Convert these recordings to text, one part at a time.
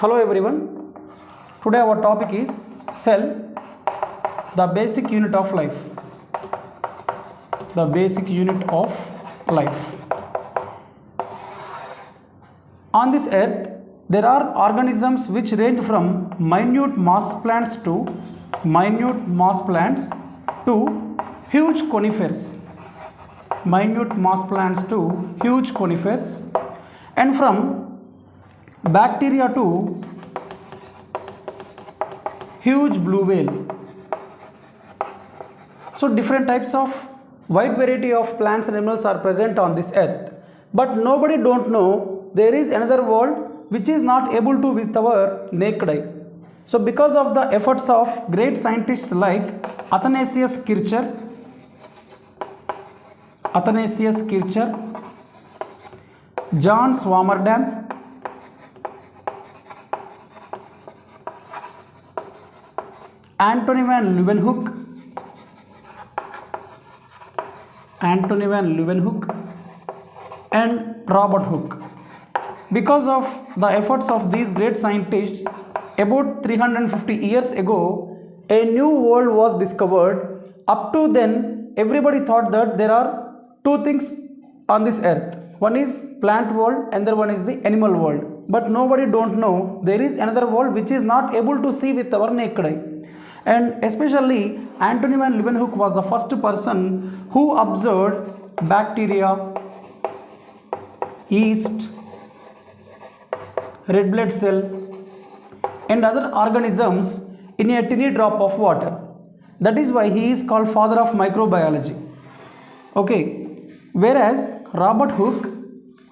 Hello everyone. Today our topic is cell, the basic unit of life. The basic unit of life. On this earth, there are organisms which range from minute moss plants to huge conifers. Minute moss plants to huge conifers, and from bacteria to huge blue whale. So different types of wide variety of plants and animals are present on this earth, but nobody don't know there is another world which is not able to with our naked eye. So because of the efforts of great scientists like Athanasius Kircher, John Swammerdam, Antony van Leeuwenhoek and Robert Hooke. Because of the efforts of these great scientists, about 350 years ago, a new world was discovered. Up to then, everybody thought that there are two things on this earth. One is plant world and the one is the animal world. But nobody don't know there is another world which is not able to see with our naked eye. And especially Antony van Leeuwenhoek was the first person who observed bacteria, yeast, red blood cell and other organisms in a tiny drop of water. That is why he is called father of microbiology. Okay. Whereas Robert Hooke,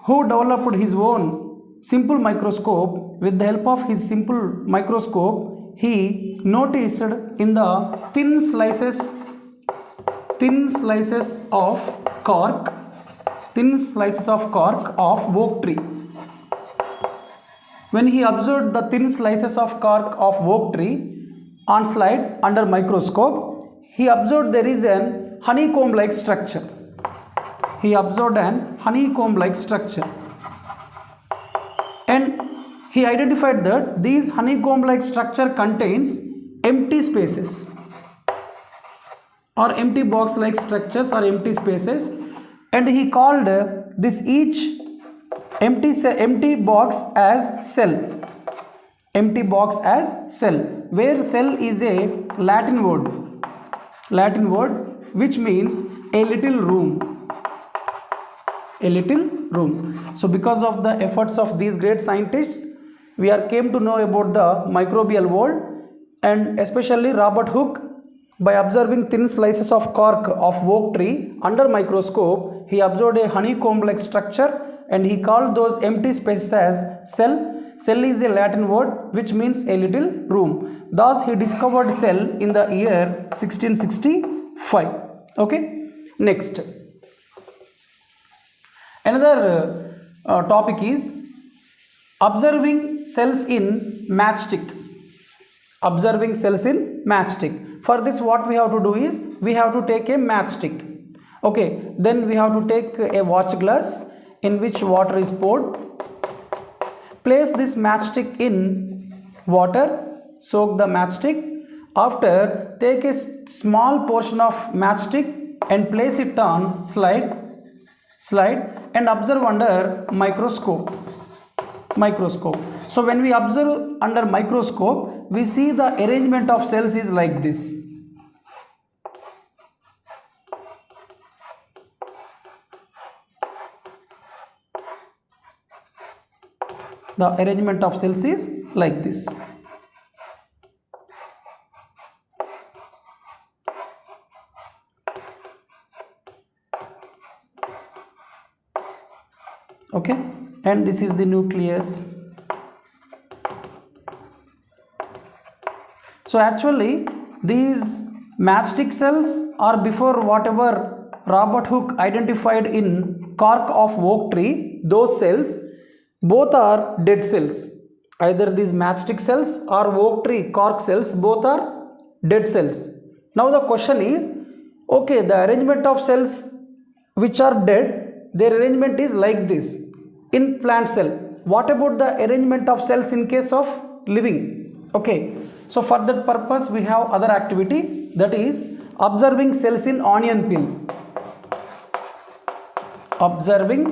who developed his own simple microscope, with the help of his simple microscope, he noticed in the thin slices of cork of oak tree. When he observed the thin slices of cork of oak tree on slide under microscope, he observed there is an honeycomb-like structure. And he identified that these honeycomb-like structure contains empty spaces or empty box-like structures or empty spaces, and he called this each empty box as cell. Where cell is a Latin word which means a little room. So because of the efforts of these great scientists, we came to know about the microbial world, and especially Robert Hooke, by observing thin slices of cork of oak tree under microscope, he observed a honeycomb-like structure and he called those empty spaces as cell. Cell is a Latin word which means a little room. Thus he discovered cell in the year 1665. Okay. Next. Another topic is observing cells in matchstick. For this, what we have to do is we have to take a matchstick. Okay, then we have to take a watch glass in which water is poured. Place this matchstick in water, soak the matchstick. After, take a small portion of matchstick and place it on slide and observe under microscope. So when we observe under microscope, we see the arrangement of cells is like this. The arrangement of cells is like this. Okay, and this is the nucleus. So actually these matchstick cells are before whatever Robert Hooke identified in cork of oak tree. Those cells both are dead cells. Either these matchstick cells or oak tree cork cells, both are dead cells. Now the question is, okay, the arrangement of cells which are dead, their arrangement is like this. In plant cell, what about the arrangement of cells in case of living? Okay, so for that purpose we have other activity, that is observing cells in onion peel. Observing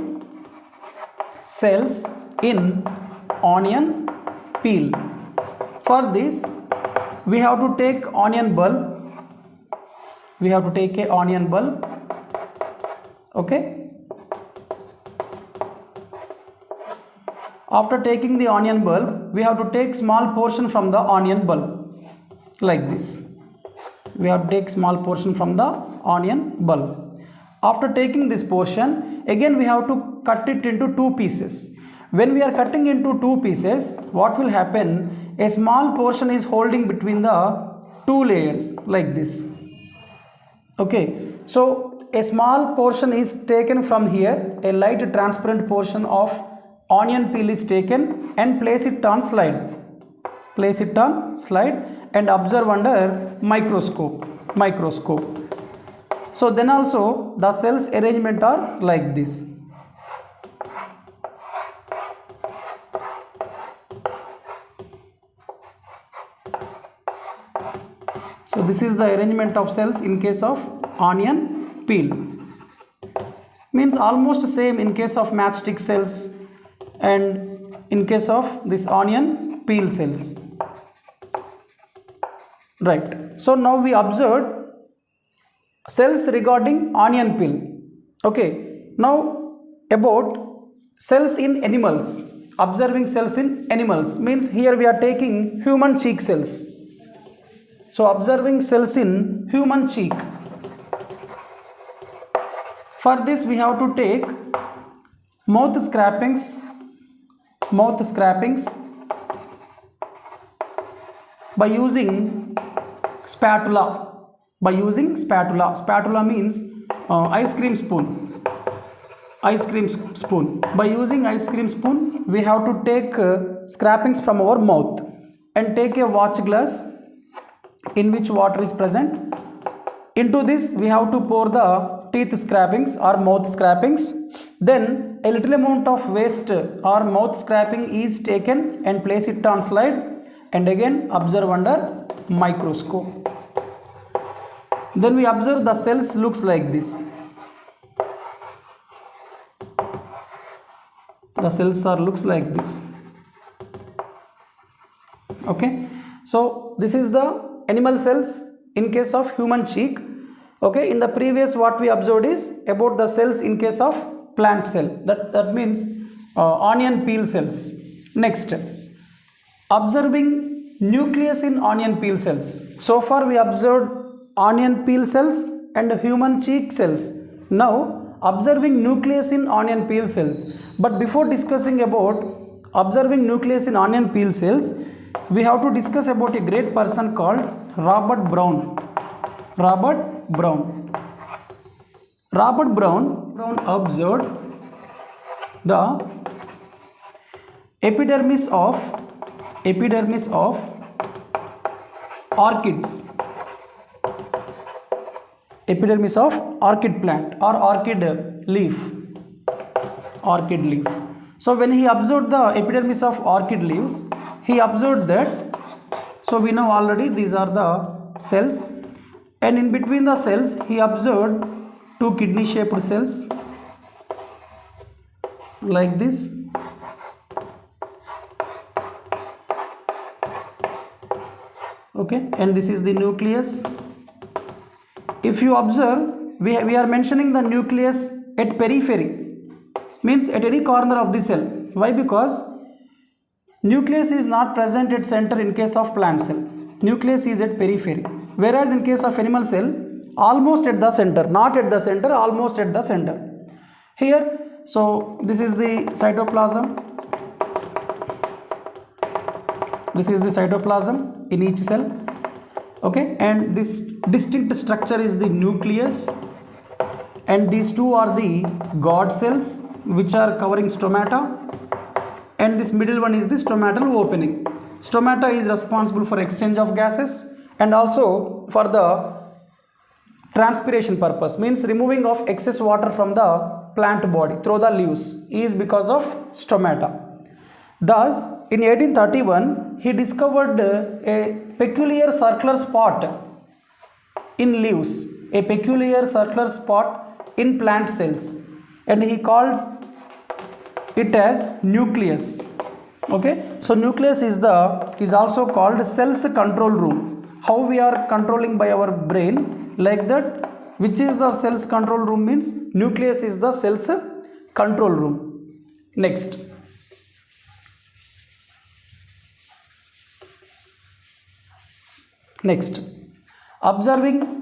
cells in onion peel. For this we have to take onion bulb. We have to take a onion bulb. Okay, after taking the onion bulb, we have to take small portion from the onion bulb, like this. We have to take small portion from the onion bulb. After taking this portion, again we have to cut it into two pieces. When we are cutting into two pieces, what will happen? A small portion is holding between the two layers, like this. Okay, so a small portion is taken from here, a light transparent portion of onion peel is taken and place it on slide. Place it on slide and observe under microscope. So then also the cells arrangement are like this. So this is the arrangement of cells in case of onion peel. Means almost same in case of matchstick cells and in case of this onion peel cells. Right. So now we observed cells regarding onion peel. Okay. Now about cells in animals. Observing cells in animals means here we are taking human cheek cells. So observing cells in human cheek. For this we have to take mouth scrapings by using spatula. Spatula means ice cream spoon. By using ice cream spoon we have to take scrapings from our mouth and take a watch glass in which water is present. Into this we have to pour the teeth scrapings or mouth scrapings. Then a little amount of waste or mouth scraping is taken and place it on slide and again observe under microscope. Then we observe the cells looks like this. The cells looks like this. Okay, so this is the animal cells in case of human cheek. Okay, in the previous what we observed is about the cells in case of plant cell, that means onion peel cells. Next, observing nucleus in onion peel cells. So far we observed onion peel cells and human cheek cells. Now observing nucleus in onion peel cells. But before discussing about observing nucleus in onion peel cells, we have to discuss about a great person called Robert Brown. Robert Brown observed the epidermis of orchids. Epidermis of orchid plant or orchid leaf. So when he observed the epidermis of orchid leaves, he observed that, so we know already these are the cells, and in between the cells he observed two kidney shaped cells like this. Okay, and this is the nucleus. If you observe, we are mentioning the nucleus at periphery, means at any corner of the cell. Why? Because nucleus is not present at center in case of plant cell. Nucleus is at periphery, whereas in case of animal cell, almost at the center, not at the center, almost at the center. Here, so this is the cytoplasm. This is the cytoplasm in each cell. Okay, and this distinct structure is the nucleus, and these two are the god cells which are covering stomata, and this middle one is the stomatal opening. Stomata is responsible for exchange of gases and also for the transpiration purpose, means removing of excess water from the plant body through the leaves is because of stomata. Thus, in 1831, he discovered a peculiar circular spot in leaves, a peculiar circular spot in plant cells, and he called it as nucleus. Okay, so nucleus is also called cell's control room. How we are controlling by our brain, like that. Which is the cell's control room means nucleus is the cell's control room. Next. Observing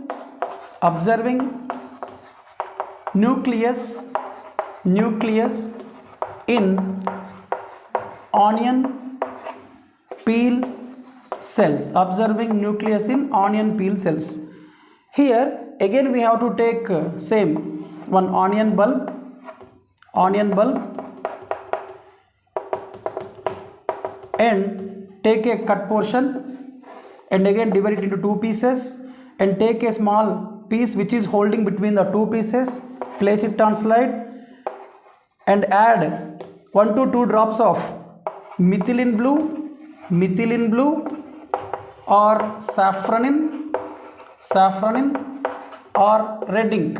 nucleus in onion peel cells. Observing nucleus in onion peel cells. Here again we have to take same one onion bulb and take a cut portion and again divide it into two pieces and take a small piece which is holding between the two pieces, place it on slide and add 1 to 2 drops of methylene blue or saffronin or red ink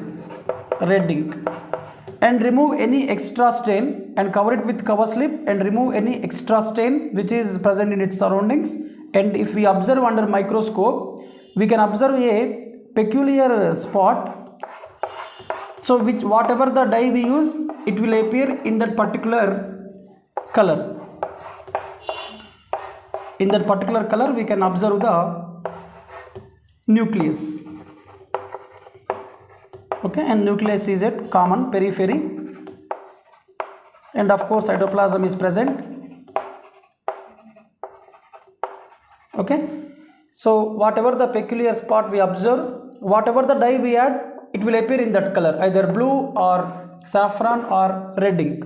and remove any extra stain and cover it with cover slip and remove any extra stain which is present in its surroundings. And if we observe under microscope, we can observe a peculiar spot. So whatever the dye we use, it will appear in that particular color. In that particular color we can observe the nucleus. Okay, and nucleus is at common periphery, and of course cytoplasm is present. Okay, so whatever the peculiar spot we observe, whatever the dye we add, it will appear in that color, either blue or saffron or red ink,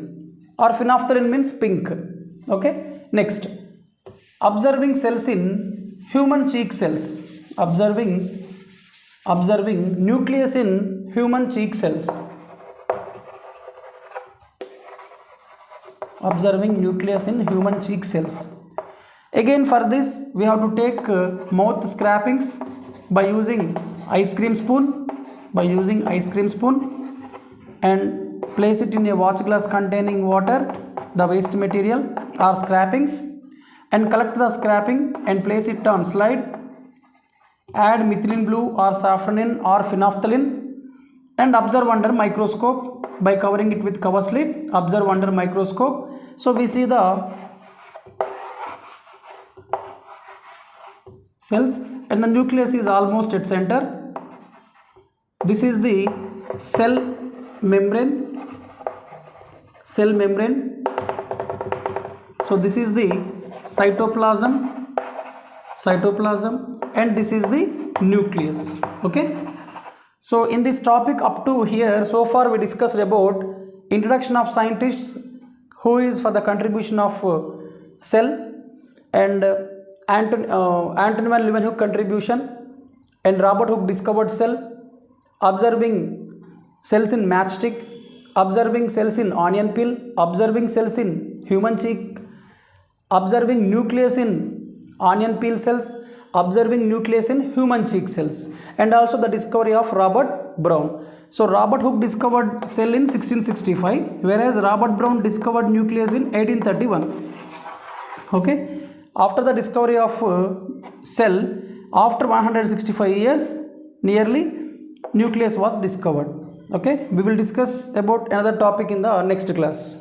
or phenolphthalein means pink. Okay, next, observing cells in human cheek cells. Observing nucleus in human cheek cells. Observing nucleus in human cheek cells. Again for this we have to take mouth scrapings by using ice cream spoon and place it in a watch glass containing water, the waste material or scrapings, and collect the scraping and place it on slide. Add methylene blue or saffronin or phenolphthalein and observe under microscope by covering it with cover slip. Observe under microscope. So we see the cells and the nucleus is almost at center. This is the cell membrane. So this is the cytoplasm and this is the nucleus. Okay, so in this topic up to here, so far we discussed about introduction of scientists, who is for the contribution of cell, and Anton van Leeuwenhoek contribution, and Robert Hooke discovered cell, observing cells in matchstick, observing cells in onion peel, observing cells in human cheek, observing nucleus in onion peel cells, observing nucleus in human cheek cells, and also the discovery of Robert Brown. So Robert Hooke discovered cell in 1665, whereas Robert Brown discovered nucleus in 1831. Okay, after the discovery of cell, after 165 years nearly, nucleus was discovered. Okay, we will discuss about another topic in the next class.